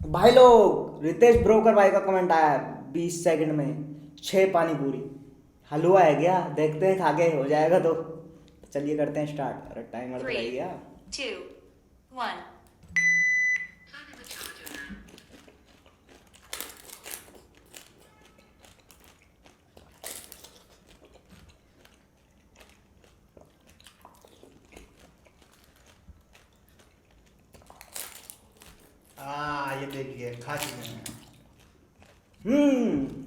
भाई लोग, रितेश ब्रोकर भाई का कमेंट आया है 20 सेकंड में। 6 पानी पूरी हलवा है क्या, देखते हैं खा के हो जाएगा तो चलिए करते हैं स्टार्ट। अरे टाइमर तो रह 3, गया। 2, 1. ये देखिए खा चुके हैं। हम्म।